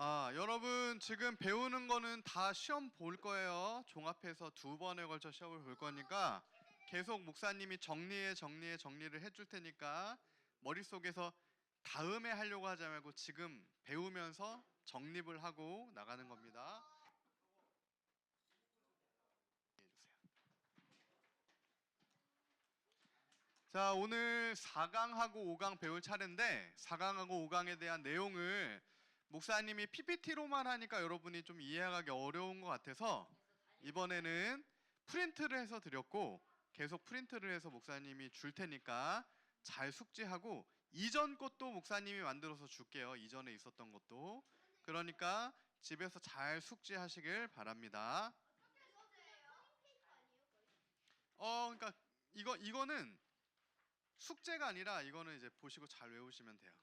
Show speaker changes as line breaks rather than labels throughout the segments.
여러분 지금 배우는 거는 다 시험 볼 거예요. 종합해서 2번에 걸쳐 시험을 볼 거니까 계속 목사님이 정리를 해줄 테니까 머릿속에서 다음에 하려고 하지 말고 지금 배우면서 정립을 하고 나가는 겁니다. 해주세요. 자, 오늘 4강하고 5강 배울 차례인데 4강하고 5강에 대한 내용을 목사님이 PPT로만 하니까 여러분이 좀 이해하기 어려운 것 같아서 이번에는 프린트를 해서 드렸고 계속 프린트를 해서 목사님이 줄 테니까 잘 숙지하고 이전 것도 목사님이 만들어서 줄게요. 이전에 있었던 것도. 그러니까 집에서 잘 숙지하시길 바랍니다. 그러니까 이거는 숙제가 아니라 이거는 이제 보시고 잘 외우시면 돼요.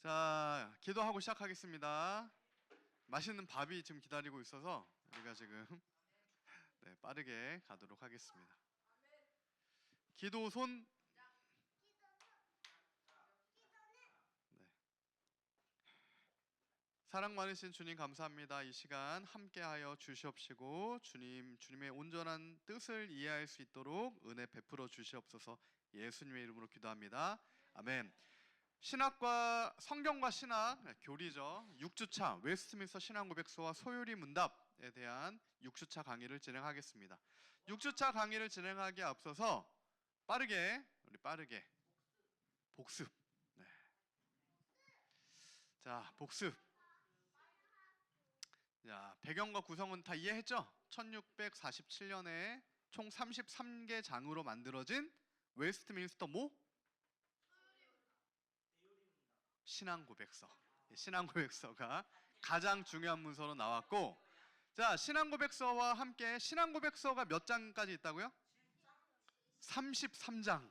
자, 기도하고 시작하겠습니다. 맛있는 밥이 지금 기다리고 있어서 우리가 지금 빠르게 가도록 하겠습니다. 기도 손. 사랑 많으신 주님 감사합니다. 이 시간 함께하여 주시옵시고 주님의 온전한 뜻을 이해할 수 있도록 은혜 베풀어 주시옵소서. 예수님의 이름으로 기도합니다. 아멘. 신학과 성경과 신학 교리죠. 6주차 웨스트민스터 신앙고백서와 소요리 문답에 대한 6주차 강의를 진행하겠습니다. 6주차 강의를 진행하기에 앞서서 빠르게 복습. 자, 복습. 자, 배경과 구성은 다 이해했죠? 1647년에 총 33개 장으로 만들어진 웨스트민스터 신앙고백서. 신앙고백서가 가장 중요한 문서로 나왔고, 자, 신앙고백서와 함께 신앙고백서가 몇 장까지 있다고요? 33장.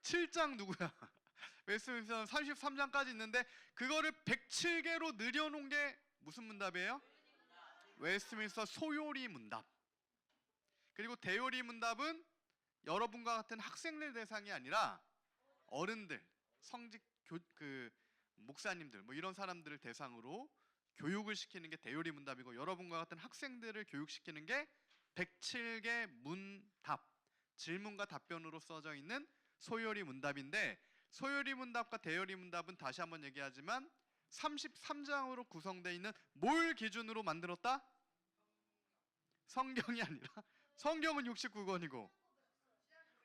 7장 누구야? 웨스트민스터는 33장까지 있는데 그거를 107개로 늘여놓은 게 무슨 문답이에요? 웨스트민스터 소요리 문답. 그리고 대요리 문답은 여러분과 같은 학생들 대상이 아니라 어른들, 성직 목사님들 뭐 이런 사람들을 대상으로 교육을 시키는 게 대요리 문답이고 여러분과 같은 학생들을 교육시키는 게 107개 문답, 질문과 답변으로 써져 있는 소요리 문답인데 소요리 문답과 대요리 문답은 다시 한번 얘기하지만 33장으로 구성되어 있는 뭘 기준으로 만들었다? 성경이 아니라 성경은 69권이고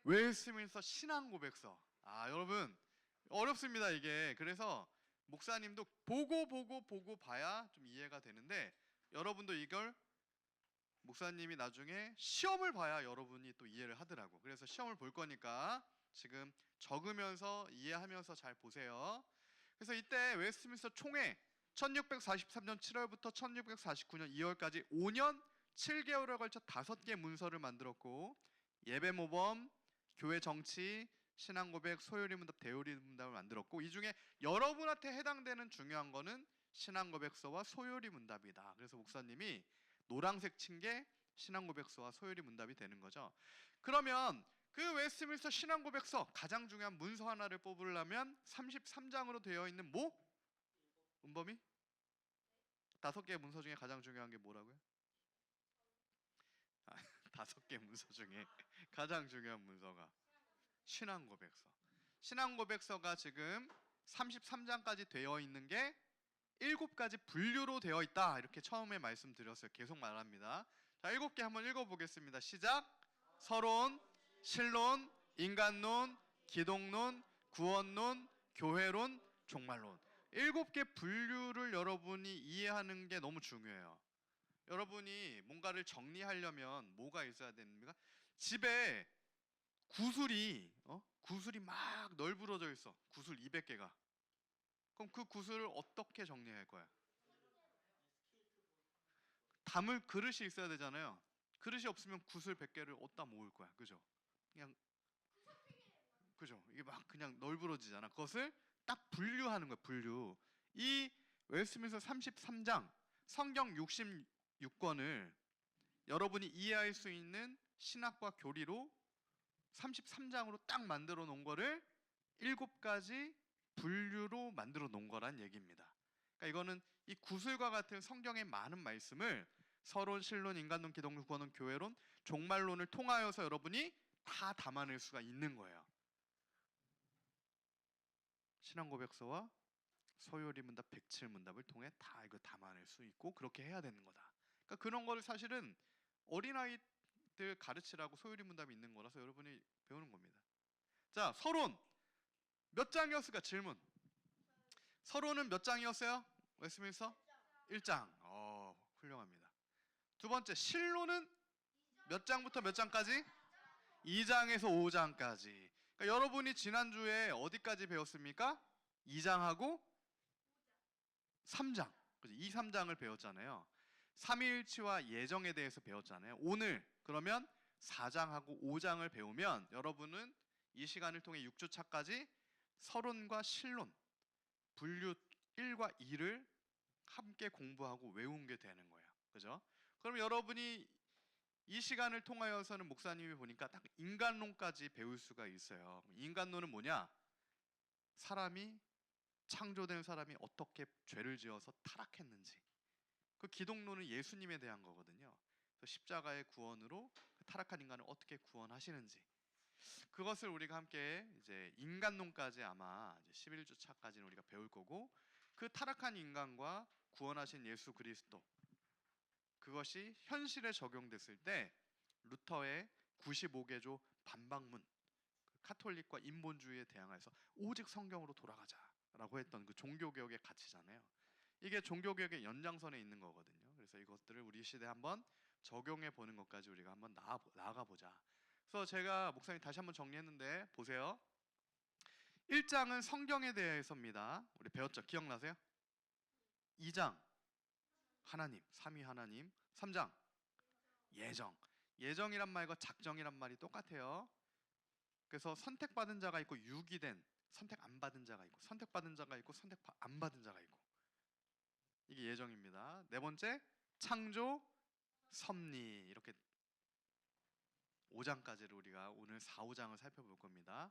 웨스트민스터 신앙고백서. 여러분 어렵습니다 이게. 그래서 목사님도 보고 봐야 좀 이해가 되는데 여러분도 이걸 목사님이 나중에 시험을 봐야 여러분이 또 이해를 하더라고. 그래서 시험을 볼 거니까 지금 적으면서 이해하면서 잘 보세요. 그래서 이때 웨스트민스터 총회 1643년 7월부터 1649년 2월까지 5년 7개월에 걸쳐 5개 문서를 만들었고 예배모범, 교회 정치, 신앙고백, 소요리 문답, 대요리 문답을 만들었고 이 중에 여러분한테 해당되는 중요한 거는 신앙고백서와 소요리 문답이다. 그래서 목사님이 노란색 친 게 신앙고백서와 소요리 문답이 되는 거죠. 그러면 그 웨스트민스터 신앙고백서 가장 중요한 문서 하나를 뽑으려면 33장으로 되어 있는 문범이? 5개의 문서 중에 가장 중요한 게 뭐라고요? 5개 문서 중에 가장 중요한 문서가 신앙고백서. 신앙고백서가 지금 33장까지 되어 있는 게 7가지 분류로 되어 있다. 이렇게 처음에 말씀드렸어요. 계속 말합니다. 자, 7개 한번 읽어보겠습니다. 시작. 서론, 신론, 인간론, 기독론, 구원론, 교회론, 종말론. 7개 분류를 여러분이 이해하는 게 너무 중요해요. 여러분이 뭔가를 정리하려면 뭐가 있어야 됩니까? 집에 구슬이 막 널브러져 있어. 구슬 200개가. 그럼 그 구슬을 어떻게 정리할 거야? 담을 그릇이 있어야 되잖아요. 그릇이 없으면 구슬 100개를 어디다 모을 거야? 그죠? 이게 막 그냥 널브러지잖아. 그것을 딱 분류하는 거야. 분류. 이 웨스트민스터 33장 성경 66권을 여러분이 이해할 수 있는 신학과 교리로 33장으로 딱 만들어 놓은 거를 7가지 분류로 만들어 놓은 거란 얘기입니다. 그러니까 이거는 이 구슬과 같은 성경의 많은 말씀을 서론, 신론, 인간론, 기독론, 구원론, 교회론, 종말론을 통하여서 여러분이 다 담아낼 수가 있는 거예요. 신앙고백서와 서요리 문답, 백칠 문답을 통해 다 이거 담아낼 수 있고 그렇게 해야 되는 거다. 그러니까 그런 거를 사실은 어린아이들 가르치라고 서요리 문답이 있는 거라서 여러분이 배우는 겁니다. 자, 서론 몇 장이었을까? 질문. 서론은 몇 장이었어요? 웨스트민스터 1장. 훌륭합니다. 두 번째, 신론은 몇 장부터 몇 장까지? 2장에서 5장까지. 그러니까 여러분이 지난주에 어디까지 배웠습니까? 2장하고 3장. 그죠? 2, 3장을 배웠잖아요. 삼위일치와 예정에 대해서 배웠잖아요. 오늘 그러면 4장하고 5장을 배우면 여러분은 이 시간을 통해 6주차까지 서론과 신론, 분류 1과 2를 함께 공부하고 외운 게 되는 거예요. 그죠? 그럼 여러분이 이 시간을 통하여서는 목사님이 보니까 딱 인간론까지 배울 수가 있어요. 인간론은 뭐냐? 사람이 창조된 사람이 어떻게 죄를 지어서 타락했는지. 그 기독론은 예수님에 대한 거거든요. 그래서 십자가의 구원으로 그 타락한 인간을 어떻게 구원하시는지. 그것을 우리가 함께 이제 인간론까지 아마 11주 차까지는 우리가 배울 거고, 그 타락한 인간과 구원하신 예수 그리스도, 그것이 현실에 적용됐을 때 루터의 95개조 반박문, 카톨릭과 인본주의에 대항해서 오직 성경으로 돌아가자라고 했던 그 종교개혁의 가치잖아요. 이게 종교개혁의 연장선에 있는 거거든요. 그래서 이것들을 우리 시대에 한번 적용해 보는 것까지 우리가 한번 나아가 보자. 그래서 제가 목사님 다시 한번 정리했는데 보세요. 1장은 성경에 대해서입니다. 우리 배웠죠? 기억나세요? 2장 하나님, 삼위 하나님. 3장 예정. 예정이란 말과 작정이란 말이 똑같아요. 그래서 선택받은 자가 있고 유기된, 선택 안 받은 자가 있고, 선택받은 자가 있고, 선택 안 받은 자가 있고. 이게 예정입니다. 네 번째, 창조, 섭리. 이렇게 5장까지를 우리가 오늘 4, 5장을 살펴볼 겁니다.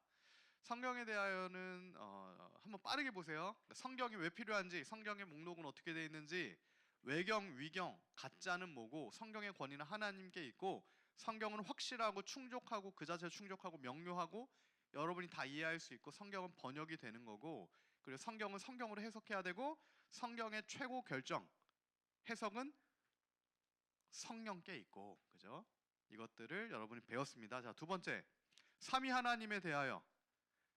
성경에 대하여는 한번 빠르게 보세요. 성경이 왜 필요한지, 성경의 목록은 어떻게 되어 있는지, 외경, 위경, 가짜는 뭐고, 성경의 권위는 하나님께 있고, 성경은 확실하고 충족하고 그 자체로 충족하고 명료하고 여러분이 다 이해할 수 있고, 성경은 번역이 되는 거고, 그리고 성경은 성경으로 해석해야 되고, 성경의 최고 결정, 해석은 성령께 있고, 그죠? 이것들을 여러분이 배웠습니다. 자, 두 번째, 삼위 하나님에 대하여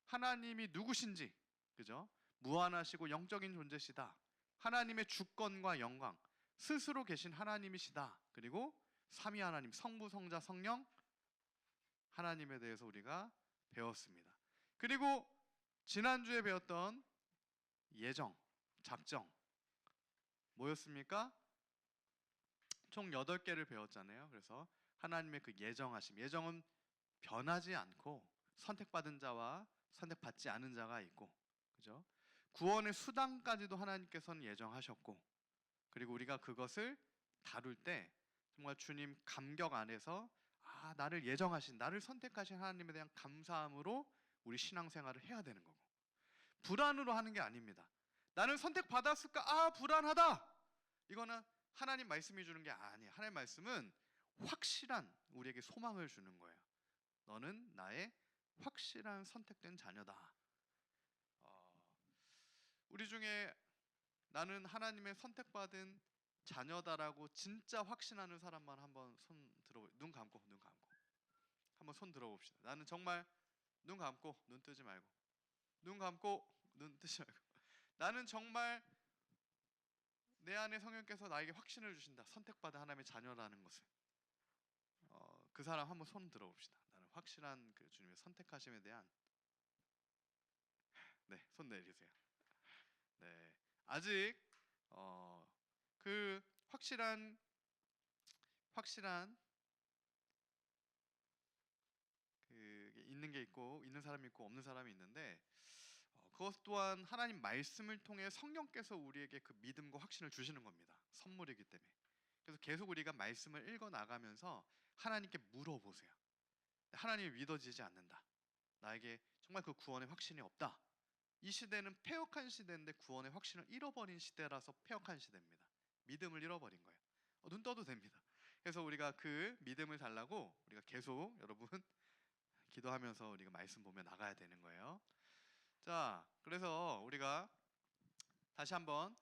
하나님이 누구신지, 그죠? 무한하시고 영적인 존재시다. 하나님의 주권과 영광, 스스로 계신 하나님이시다. 그리고 삼위 하나님, 성부, 성자, 성령 하나님에 대해서 우리가 배웠습니다. 그리고 지난주에 배웠던 예정, 작정 뭐였습니까? 총 8개를 배웠잖아요. 그래서 하나님의 그 예정하심, 예정은 변하지 않고 선택받은 자와 선택받지 않은 자가 있고, 그죠? 구원의 수단까지도 하나님께서는 예정하셨고, 그리고 우리가 그것을 다룰 때 정말 주님 감격 안에서 나를 예정하신, 나를 선택하신 하나님에 대한 감사함으로 우리 신앙생활을 해야 되는 거고, 불안으로 하는 게 아닙니다. 나는 선택받았을까? 불안하다. 이거는 하나님 말씀이 주는 게 아니에요. 하나님 말씀은 확실한 우리에게 소망을 주는 거예요. 너는 나의 확실한 선택된 자녀다. 우리 중에 나는 하나님의 선택받은 자녀다라고 진짜 확신하는 사람만 한번 눈 감고 한번 손 들어봅시다. 나는 정말 눈 감고 눈 뜨지 말고, 눈 감고 눈 뜨지 말고, 나는 정말 내 안에 성령께서 나에게 확신을 주신다. 선택받은 하나님의 자녀라는 것을. 그 사람 한번 손 들어봅시다. 나는 확실한 그 주님의 선택하심에 대한, 네, 손 내리세요. 네, 아직 그 확실한 그게 있는 게 있고, 있는 사람이 있고 없는 사람이 있는데, 그것 또한 하나님 말씀을 통해 성령께서 우리에게 그 믿음과 확신을 주시는 겁니다. 선물이기 때문에. 그래서 계속 우리가 말씀을 읽어 나가면서 하나님께 물어보세요. 하나님이 믿어지지 않는다. 나에게 정말 그 구원의 확신이 없다. 이 시대는 패역한 시대인데 구원의 확신을 잃어버린 시대라서 패역한 시대입니다. 믿음을 잃어버린 거예요. 눈 떠도 됩니다. 그래서 우리가 그 믿음을 달라고 우리가 계속 여러분 기도하면서 우리가 말씀 보며 나가야 되는 거예요. 자, 그래서 우리가 다시 한번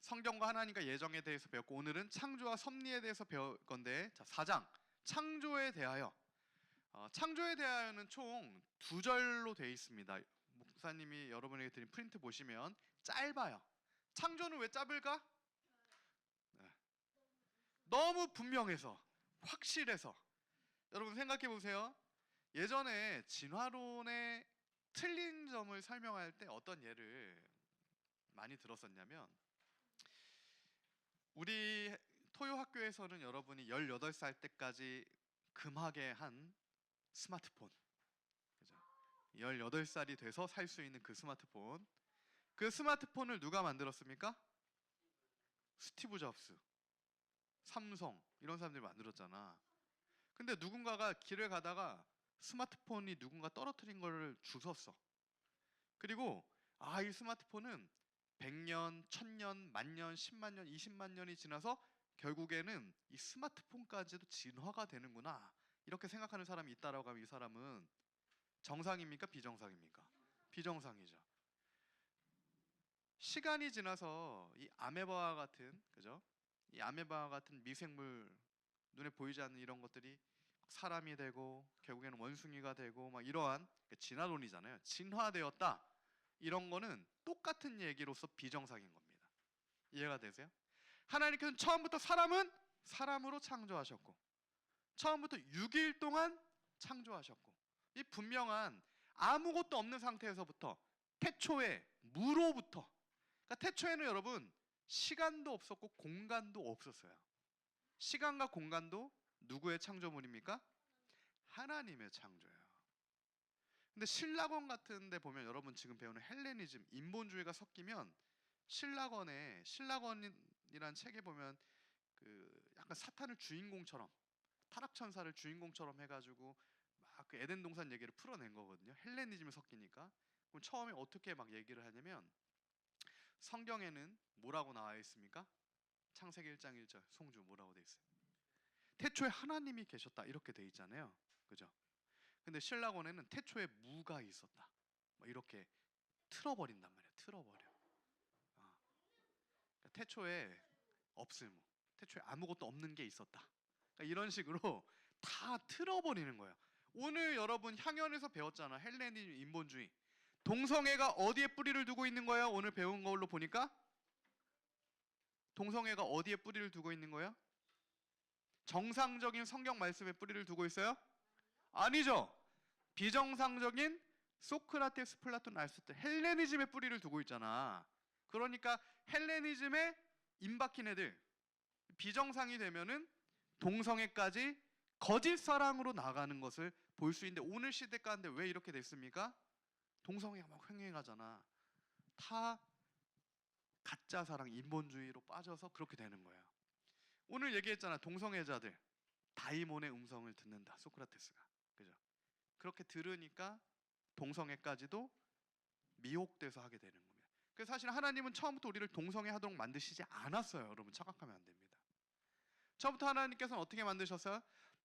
성경과 하나님과 예정에 대해서 배웠고, 오늘은 창조와 섭리에 대해서 배울 건데, 자, 4장 창조에 대하여. 창조에 대하여는 총 2절로 되어 있습니다. 목사님이 여러분에게 드린 프린트 보시면 짧아요. 창조는 왜 짧을까? 네. 너무 분명해서, 확실해서. 여러분 생각해 보세요. 예전에 진화론의 틀린 점을 설명할 때 어떤 예를 많이 들었었냐면, 우리 토요 학교에서는 여러분이 18살 때까지 금하게 한 스마트폰, 그죠? 18살이 돼서 살 수 있는 그 스마트폰, 그 스마트폰을 누가 만들었습니까? 스티브 잡스, 삼성 이런 사람들이 만들었잖아. 근데 누군가가 길을 가다가 스마트폰이 누군가 떨어뜨린 거를 주웠어. 그리고 이 스마트폰은 100년, 1000년, 만년, 10만 년, 20만 년이 지나서 결국에는 이 스마트폰까지도 진화가 되는구나, 이렇게 생각하는 사람이 있다라고 하면 이 사람은 정상입니까? 비정상입니까? 비정상이죠. 시간이 지나서 이 아메바와 같은, 그죠? 이 아메바와 같은 미생물, 눈에 보이지 않는 이런 것들이 사람이 되고 결국에는 원숭이가 되고 막 이러한 진화론이잖아요. 진화되었다. 이런 거는 똑같은 얘기로서 비정상인 겁니다. 이해가 되세요? 하나님께서는 처음부터 사람은 사람으로 창조하셨고, 처음부터 6일 동안 창조하셨고, 이 분명한 아무것도 없는 상태에서부터, 태초에 무로부터, 그러니까 태초에는 여러분 시간도 없었고 공간도 없었어요. 시간과 공간도 누구의 창조물입니까? 하나님의 창조예요. 근데 신라권 같은 데 보면 여러분 지금 배우는 헬레니즘, 인본주의가 섞이면 신라권이란 책에 보면 그 약간 사탄을 주인공처럼, 타락천사를 주인공처럼 해가지고 막 그 에덴 동산 얘기를 풀어낸 거거든요. 헬레니즘이 섞이니까. 그럼 처음에 어떻게 막 얘기를 하냐면, 성경에는 뭐라고 나와 있습니까? 창세기 1장 1절 송주 뭐라고 돼 있어요? 태초에 하나님이 계셨다, 이렇게 돼 있잖아요. 그죠? 근데 신라권에는 태초에 무가 있었다, 뭐 이렇게 틀어버린단 말이야. 틀어버려. 그러니까 태초에 없을무, 태초에 아무것도 없는 게 있었다, 그러니까 이런 식으로 다 틀어버리는 거예요. 오늘 여러분 향연에서 배웠잖아. 헬레니즘, 인본주의. 동성애가 어디에 뿌리를 두고 있는 거예요? 오늘 배운 걸로 보니까 동성애가 어디에 뿌리를 두고 있는 거예요? 정상적인 성경 말씀에 뿌리를 두고 있어요? 아니죠. 비정상적인 소크라테스, 플라톤, 아리스토텔, 헬레니즘에 뿌리를 두고 있잖아. 그러니까 헬레니즘에 임박힌 애들, 비정상이 되면은 동성애까지 거짓 사랑으로 나가는 것을 볼 수 있는데, 오늘 시대 가운데 왜 이렇게 됐습니까? 동성애가 막 횡행하잖아. 다 가짜 사랑, 인본주의로 빠져서 그렇게 되는 거예요. 오늘 얘기했잖아. 동성애자들 다이몬의 음성을 듣는다, 소크라테스가. 그죠? 그렇게 들으니까 동성애까지도 미혹돼서 하게 되는 겁니다. 그래서 사실 하나님은 처음부터 우리를 동성애 하도록 만드시지 않았어요. 여러분 착각하면 안 됩니다. 처음부터 하나님께서는 어떻게 만드셨어요?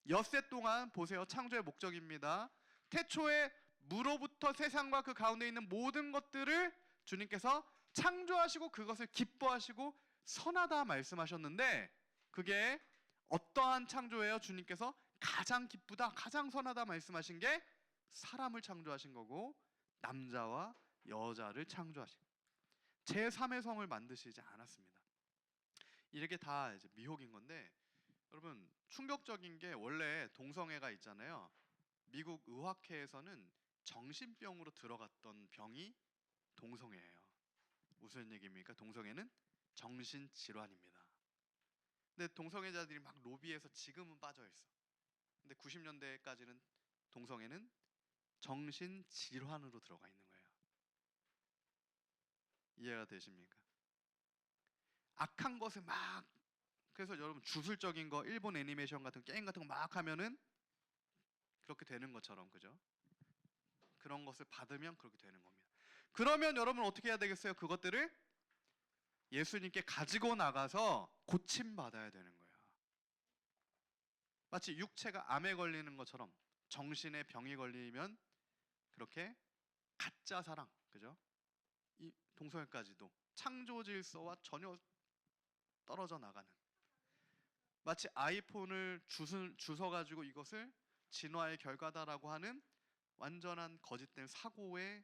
엿새 동안 보세요. 창조의 목적입니다. 태초에 무로부터 세상과 그 가운데 있는 모든 것들을 주님께서 창조하시고 그것을 기뻐하시고 선하다 말씀하셨는데, 그게 어떠한 창조예요? 주님께서 가장 기쁘다, 가장 선하다 말씀하신 게 사람을 창조하신 거고, 남자와 여자를 창조하신, 제3의 성을 만드시지 않았습니다. 이게 다 이제 미혹인 건데, 여러분 충격적인 게, 원래 동성애가 있잖아요. 미국 의학회에서는 정신병으로 들어갔던 병이 동성애예요. 무슨 얘기입니까? 동성애는 정신질환입니다. 근데 동성애자들이 막 로비해서 지금은 빠져 있어. 근데 90년대까지는 동성애는 정신질환으로 들어가 있는 거예요. 이해가 되십니까? 악한 것을 막, 그래서 여러분 주술적인 거, 일본 애니메이션 같은 게임 같은 거 막 하면은 그렇게 되는 것처럼, 그죠? 그런 것을 받으면 그렇게 되는 겁니다. 그러면 여러분 어떻게 해야 되겠어요? 그것들을 예수님께 가지고 나가서 고침 받아야 되는 거예요. 마치 육체가 암에 걸리는 것처럼 정신의 병이 걸리면 그렇게 가짜 사랑, 그죠? 이 동성애까지도 창조 질서와 전혀 떨어져 나가는, 마치 아이폰을 주워 가지고 이것을 진화의 결과다라고 하는 완전한 거짓된 사고에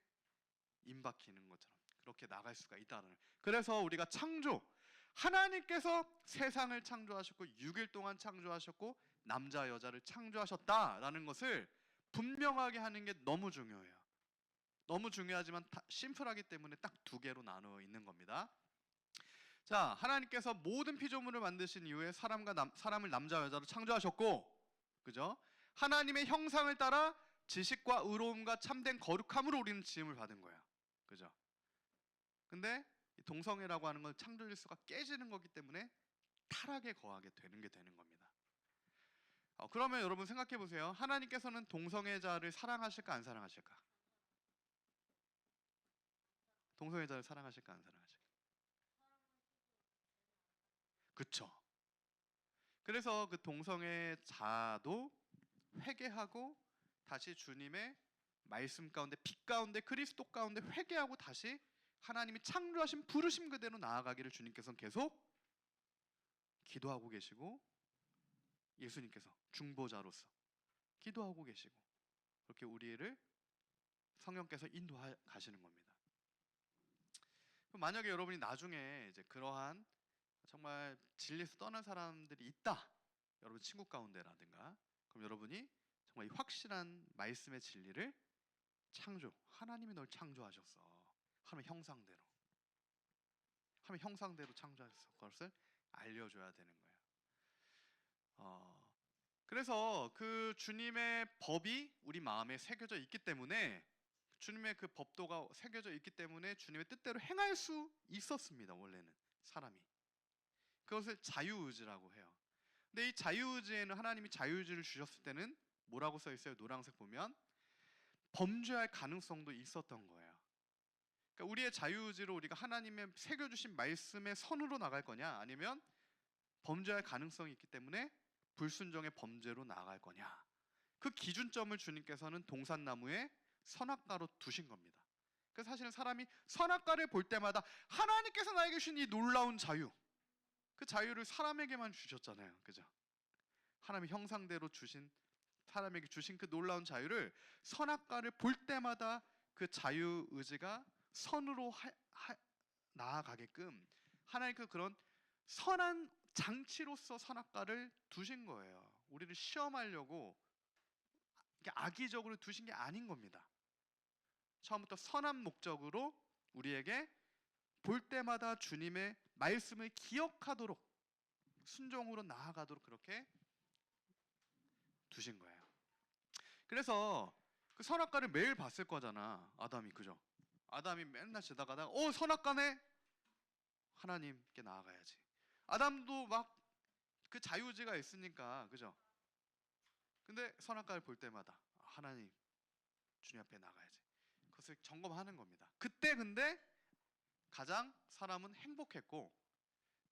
임박히는 것처럼 그렇게 나갈 수가 있다는 거예요. 그래서 우리가 창조, 하나님께서 세상을 창조하셨고 6일 동안 창조하셨고 남자 여자를 창조하셨다라는 것을 분명하게 하는 게 너무 중요해요. 너무 중요하지만 심플하기 때문에 딱 두 개로 나누어 있는 겁니다. 자, 하나님께서 모든 피조물을 만드신 이후에 사람을 남자 여자로 창조하셨고, 그죠? 하나님의 형상을 따라 지식과 의로움과 참된 거룩함으로 우리는 지음을 받은 거야, 그죠? 근데 이 동성애라고 하는 건 창조 질서가 깨지는 거기 때문에 타락에 거하게 되는 게 되는 겁니다. 그러면 여러분 생각해 보세요. 하나님께서는 동성애자를 사랑하실까 안 사랑하실까? 동성애자를 사랑하실까 안 사랑하실까? 그쵸? 그래서 그 동성애자도 회개하고 다시 주님의 말씀 가운데, 빛 가운데, 그리스도 가운데 회개하고 다시 하나님이 창조하신 부르심 그대로 나아가기를 주님께서는 계속 기도하고 계시고, 예수님께서 중보자로서 기도하고 계시고, 그렇게 우리를 성령께서 인도하시는 겁니다. 만약에 여러분이 나중에 이제 그러한 정말 진리에서 떠난 사람들이 있다, 여러분 친구 가운데라든가, 그럼 여러분이 정말 이 확실한 말씀의 진리를 하나님이 널 창조하셨어, 하나님 형상대로 창조하셨어, 그것을 알려줘야 되는 거예요. 그래서 그 주님의 법이 우리 마음에 새겨져 있기 때문에, 주님의 그 법도가 새겨져 있기 때문에 주님의 뜻대로 행할 수 있었습니다. 원래는 사람이 그것을 자유의지라고 해요. 근데 이 자유의지에는, 하나님이 자유의지를 주셨을 때는 뭐라고 써 있어요? 노란색 보면 범죄할 가능성도 있었던 거예요. 그러니까 우리의 자유의지로 우리가 하나님의 새겨주신 말씀의 선으로 나갈 거냐, 아니면 범죄할 가능성이 있기 때문에 불순종의 범죄로 나아갈 거냐, 그 기준점을 주님께서는 동산나무에 선악과로 두신 겁니다. 그래서 사실은 사람이 선악과를 볼 때마다 하나님께서 나에게 주신 이 놀라운 자유, 그 자유를 사람에게만 주셨잖아요, 그죠? 하나님의 형상대로 사람에게 주신 그 놀라운 자유를 선악과를 볼 때마다 그 자유의지가 선으로 나아가게끔 하나님께서 그런 선한 장치로서 선악과를 두신 거예요. 우리를 시험하려고 악의적으로 두신 게 아닌 겁니다. 처음부터 선한 목적으로 우리에게 볼 때마다 주님의 말씀을 기억하도록, 순종으로 나아가도록 그렇게 두신 거예요. 그래서 그 선악과를 매일 봤을 거잖아, 아담이, 그죠? 아담이 맨날 지나가다가 선악과네, 하나님께 나아가야지. 아담도 막 그 자유의지가 있으니까, 그죠? 근데 선악과를 볼 때마다 하나님, 주님 앞에 나가야지, 그것을 점검하는 겁니다. 그때 근데 가장 사람은 행복했고,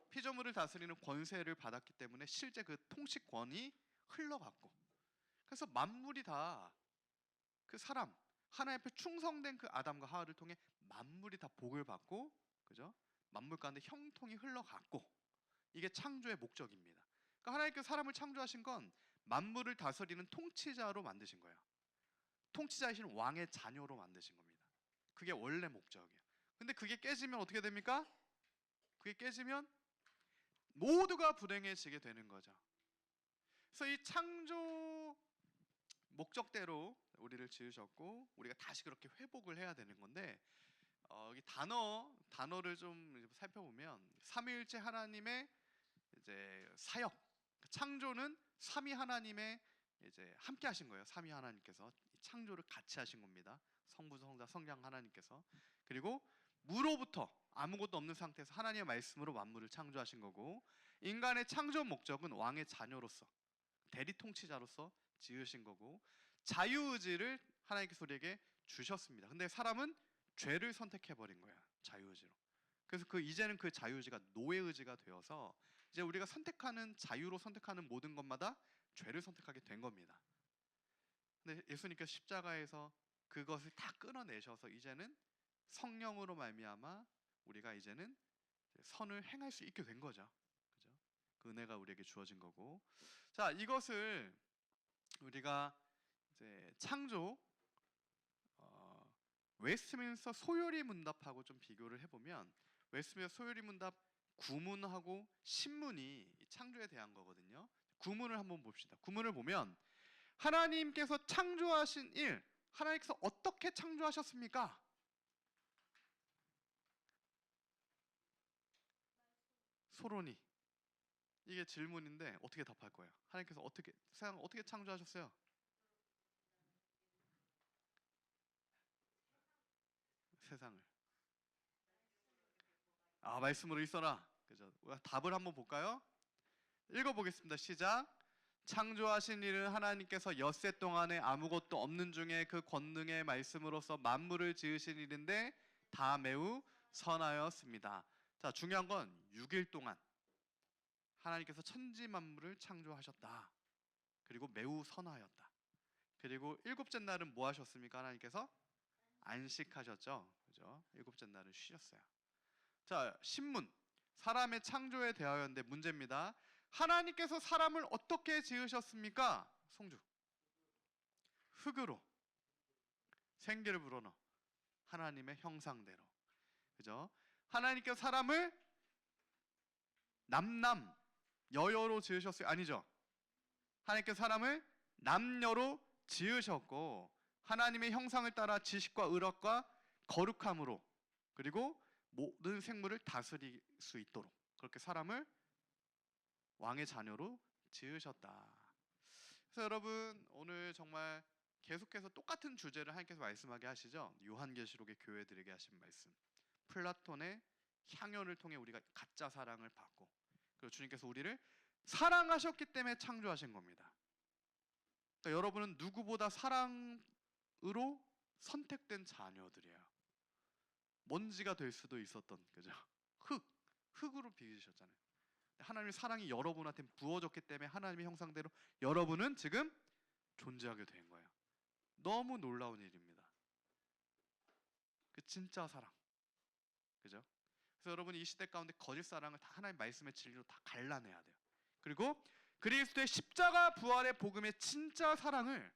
피조물을 다스리는 권세를 받았기 때문에 실제 그 통치권이 흘러갔고, 그래서 만물이 다 그 사람 하나님 앞에 충성된 그 아담과 하와를 통해 만물이 다 복을 받고, 그죠? 만물 가운데 형통이 흘러갔고, 이게 창조의 목적입니다. 그러니까 하나님께서 사람을 창조하신 건 만물을 다스리는 통치자로 만드신 거예요. 통치자이신 왕의 자녀로 만드신 겁니다. 그게 원래 목적이에요. 근데 그게 깨지면 어떻게 됩니까? 그게 깨지면 모두가 불행해지게 되는 거죠. 그래서 이 창조 목적대로 우리를 지으셨고, 우리가 다시 그렇게 회복을 해야 되는 건데, 이 단어를 좀 살펴보면 삼위일체 하나님의 이제 사역, 창조는 삼위 하나님의 이제 함께 하신 거예요. 삼위 하나님께서 창조를 같이 하신 겁니다. 성부, 성자, 성령 하나님께서. 그리고 무로부터 아무것도 없는 상태에서 하나님의 말씀으로 만물을 창조하신 거고, 인간의 창조 목적은 왕의 자녀로서, 대리 통치자로서 지으신 거고, 자유의지를 하나님께서 우리에게 주셨습니다. 근데 사람은 죄를 선택해버린 거야, 자유의지로. 그래서 이제는 그 자유의지가 노예의지가 되어서 이제 우리가 선택하는, 자유로 선택하는 모든 것마다 죄를 선택하게 된 겁니다. 근데 예수님께서 십자가에서 그것을 다 끊어내셔서 이제는 성령으로 말미암아 우리가 이제는 선을 행할 수 있게 된 거죠. 그죠? 그 은혜가 우리에게 주어진 거고. 자, 이것을 우리가 이제 창조 웨스트민스터 소요리 문답하고 좀 비교를 해보면, 웨스트민스터 소요리 문답 구문하고 신문이 창조에 대한 거거든요. 구문을 한번 봅시다. 구문을 보면 하나님께서 창조하신 일, 하나님께서 어떻게 창조하셨습니까? 소론이. 이게 질문인데 어떻게 답할 거예요? 하나님께서 어떻게, 세상을 어떻게 창조하셨어요? 세상을. 말씀으로 있어라. 그죠? 답을 한번 볼까요? 읽어보겠습니다. 시작. 창조하신 일은 하나님께서 엿새 동안에 아무것도 없는 중에 그 권능의 말씀으로서 만물을 지으신 일인데 다 매우 선하였습니다. 자, 중요한 건 6일 동안 하나님께서 천지 만물을 창조하셨다. 그리고 매우 선하였다. 그리고 일곱째 날은 뭐 하셨습니까? 하나님께서 안식하셨죠. 그죠? 일곱째 날은 쉬셨어요. 자, 신문. 사람의 창조에 대하여인데 문제입니다. 하나님께서 사람을 어떻게 지으셨습니까? 송주. 흙으로 생기를 불어넣어 하나님의 형상대로. 그죠? 하나님께서 사람을 남남 여여로 지으셨어요? 아니죠. 하나님께서 사람을 남녀로 지으셨고 하나님의 형상을 따라 지식과 의롭과 거룩함으로, 그리고 모든 생물을 다스릴 수 있도록 그렇게 사람을 왕의 자녀로 지으셨다. 그래서 여러분, 오늘 정말 계속해서 똑같은 주제를 하나님께서 말씀하게 하시죠. 요한계시록의 교회들에게 하신 말씀, 플라톤의 향연을 통해 우리가 가짜 사랑을 받고, 그리고 주님께서 우리를 사랑하셨기 때문에 창조하신 겁니다. 그러니까 여러분은 누구보다 사랑으로 선택된 자녀들이에요. 먼지가 될 수도 있었던, 그죠? 흙으로 빚으셨잖아요. 하나님의 사랑이 여러분한테 부어졌기 때문에 하나님의 형상대로 여러분은 지금 존재하게 된 거예요. 너무 놀라운 일입니다. 그 진짜 사랑, 그죠? 그래서 여러분이 이 시대 가운데 거짓 사랑을 다 하나님의 말씀의 진리로 다 갈라내야 돼요. 그리고 그리스도의 십자가 부활의 복음의 진짜 사랑을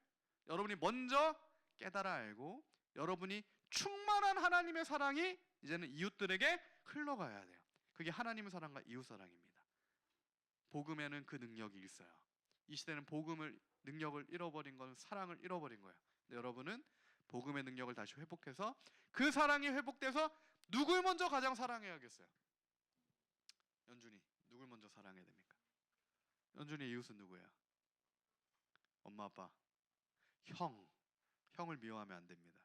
여러분이 먼저 깨달아 알고 여러분이 충만한 하나님의 사랑이 이제는 이웃들에게 흘러가야 돼요. 그게 하나님의 사랑과 이웃 사랑입니다. 복음에는 그 능력이 있어요. 이 시대는 복음을, 능력을 잃어버린 건 사랑을 잃어버린 거예요. 근데 여러분은 복음의 능력을 다시 회복해서 그 사랑이 회복돼서 누굴 먼저 가장 사랑해야겠어요? 연준이 누굴 먼저 사랑해야 됩니까? 연준이의 이웃은 누구예요? 엄마, 아빠, 형을 미워하면 안 됩니다.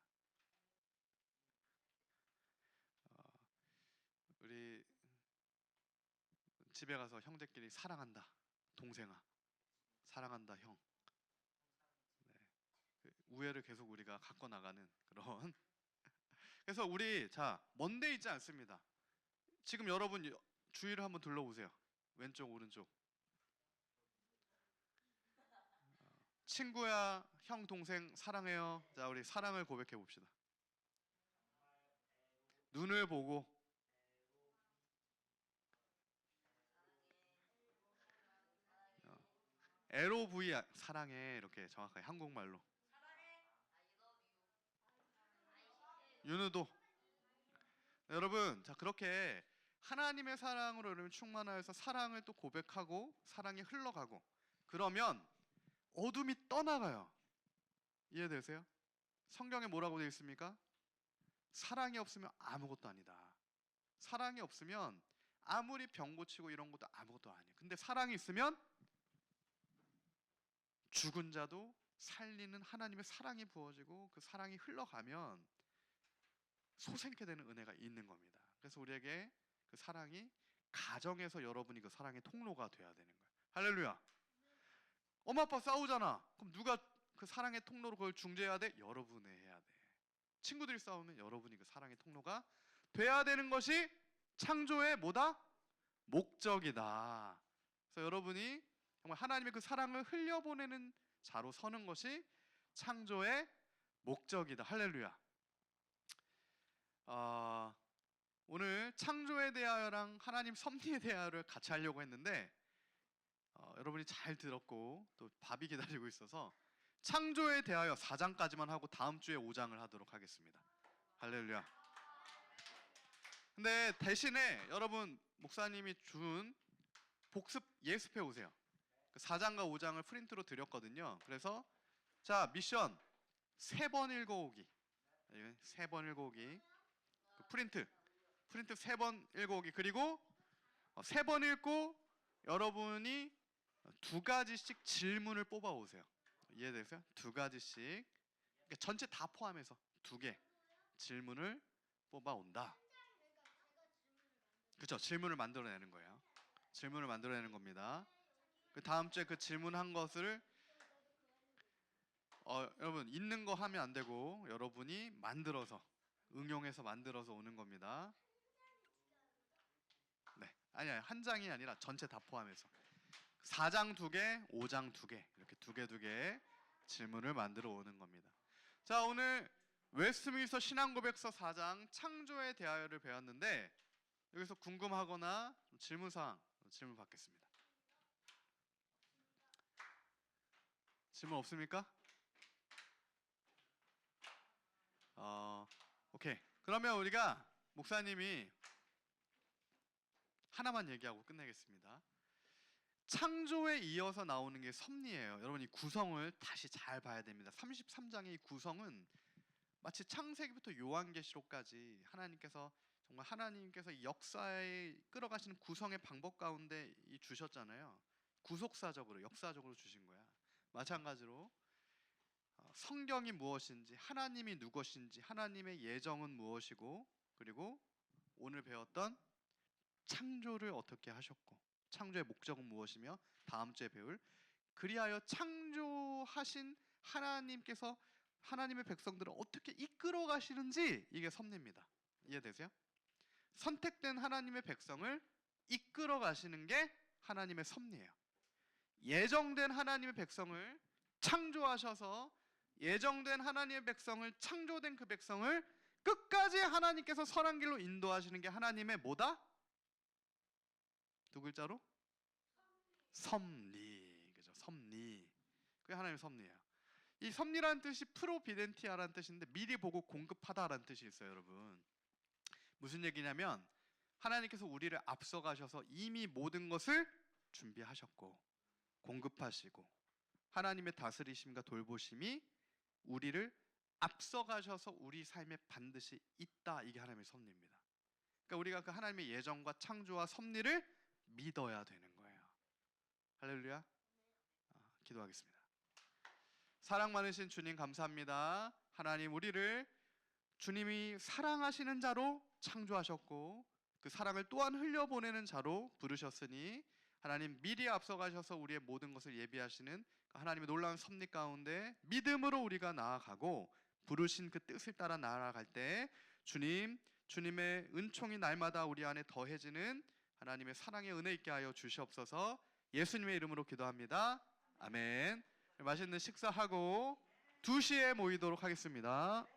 우리 집에 가서 형제끼리 사랑한다, 동생아, 사랑한다, 형. 네. 우애를 계속 우리가 갖고 나가는 그런. 그래서 우리, 자, 먼데 있지 않습니다. 지금 여러분 주위를 한번 둘러보세요. 왼쪽, 오른쪽. 친구야, 형, 동생 사랑해요. 자, 우리 사랑을 고백해 봅시다. 눈을 보고. LOV, 사랑해, 이렇게 정확하게 한국말로. 윤우도. 여러분, 자, 그렇게 하나님의 사랑으로 여러분 충만하여서 사랑을 또 고백하고 사랑이 흘러가고, 그러면 어둠이 떠나가요. 이해되세요? 성경에 뭐라고 되어 있습니까? 사랑이 없으면 아무것도 아니다. 사랑이 없으면 아무리 병 고치고 이런 것도 아무것도 아니에요. 근데 사랑이 있으면 죽은 자도 살리는 하나님의 사랑이 부어지고 그 사랑이 흘러가면 소생케 되는 은혜가 있는 겁니다. 그래서 우리에게 그 사랑이, 가정에서 여러분이 그 사랑의 통로가 돼야 되는 거예요. 할렐루야. 엄마 아빠 싸우잖아. 그럼 누가 그 사랑의 통로로 그걸 중재해야 돼? 여러분이 해야 돼. 친구들이 싸우면 여러분이 그 사랑의 통로가 돼야 되는 것이 창조의 뭐다? 목적이다. 그래서 여러분이 정말 하나님의 그 사랑을 흘려보내는 자로 서는 것이 창조의 목적이다. 할렐루야. 오늘 창조에 대하여랑 하나님 섭리에 대하여를 같이 하려고 했는데 여러분이 잘 들었고 또 밥이 기다리고 있어서 창조에 대하여 4장까지만 하고 다음 주에 5장을 하도록 하겠습니다. 할렐루야. 근데 대신에 여러분 목사님이 준 복습 예습해 오세요. 4장과 5장을 프린트로 드렸거든요. 그래서 자 미션 3번 읽어오기. 3번 읽어오기. 프린트 3번 읽어오기. 그리고 3번 읽고 여러분이 2가지씩 질문을 뽑아 오세요. 이해되세요? 2가지씩. 그러니까 전체 다 포함해서 2개 질문을 뽑아 온다. 그렇죠? 질문을 만들어내는 거예요. 질문을 만들어내는 겁니다. 그 다음 주에 그 질문한 것을 여러분 있는 거 하면 안 되고 여러분이 만들어서 응용해서 만들어서 오는 겁니다. 네, 아니야 한 장이 아니라 전체 다 포함해서 4장 2개, 5장 2개 이렇게 2개 질문을 만들어 오는 겁니다. 자 오늘 웨스트민스터 신앙고백서 4장 창조에 대하여를 배웠는데 여기서 궁금하거나 질문사항 질문 받겠습니다. 질문 없습니까? 오케이. 그러면 우리가 목사님이 하나만 얘기하고 끝내겠습니다. 창조에 이어서 나오는 게 섭리예요. 여러분이 구성을 다시 잘 봐야 됩니다. 33장의 이 구성은 마치 창세기부터 요한계시록까지 하나님께서 이 역사에 끌어가시는 구성의 방법 가운데 주셨잖아요. 구속사적으로 역사적으로 주신 거야. 마찬가지로 성경이 무엇인지 하나님이 누구신지 하나님의 예정은 무엇이고 그리고 오늘 배웠던 창조를 어떻게 하셨고 창조의 목적은 무엇이며 다음 주에 배울 그리하여 창조하신 하나님께서 하나님의 백성들을 어떻게 이끌어 가시는지 이게 섭리입니다. 이해되세요? 선택된 하나님의 백성을 이끌어 가시는 게 하나님의 섭리예요. 예정된 하나님의 백성을 창조하셔서 예정된 하나님의 백성을 창조된 그 백성을 끝까지 하나님께서 선한 길로 인도하시는 게 하나님의 뭐다? 2글자로? 섭리. 그죠? 섭리. 그게 하나님의 섭리예요. 이 섭리라는 뜻이 프로비덴티아라는 뜻인데 미리 보고 공급하다라는 뜻이 있어요, 여러분. 무슨 얘기냐면 하나님께서 우리를 앞서가셔서 이미 모든 것을 준비하셨고 공급하시고 하나님의 다스리심과 돌보심이 우리를 앞서가셔서 우리 삶에 반드시 있다. 이게 하나님의 섭리입니다. 그러니까 우리가 그 하나님의 예정과 창조와 섭리를 믿어야 되는 거예요. 할렐루야. 기도하겠습니다. 사랑 많으신 주님 감사합니다. 하나님 우리를 주님이 사랑하시는 자로 창조하셨고 그 사랑을 또한 흘려보내는 자로 부르셨으니 하나님 미리 앞서가셔서 우리의 모든 것을 예비하시는 하나님의 놀라운 섭리 가운데 믿음으로 우리가 나아가고 부르신 그 뜻을 따라 나아갈 때 주님의 은총이 날마다 우리 안에 더해지는 하나님의 사랑의 은혜 있게 하여 주시옵소서. 예수님의 이름으로 기도합니다. 아멘. 맛있는 식사하고 2시에 모이도록 하겠습니다.